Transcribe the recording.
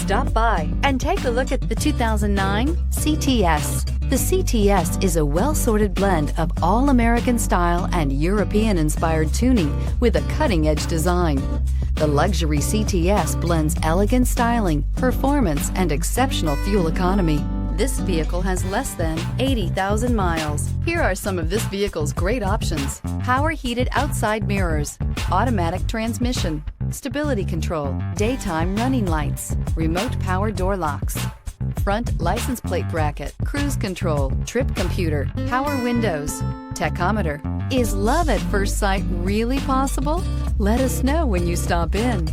Stop by and take a look at the 2009 CTS. The CTS is a well-sorted blend of all-American style and European-inspired tuning with a cutting-edge design. The luxury CTS blends elegant styling, performance, and exceptional fuel economy. This vehicle has less than 80,000 miles. Here are some of this vehicle's great options: power heated outside mirrors, automatic transmission, stability control, daytime running lights, remote power door locks, front license plate bracket, cruise control, trip computer, power windows, tachometer. Is love at first sight really possible? Let us know when you stop in.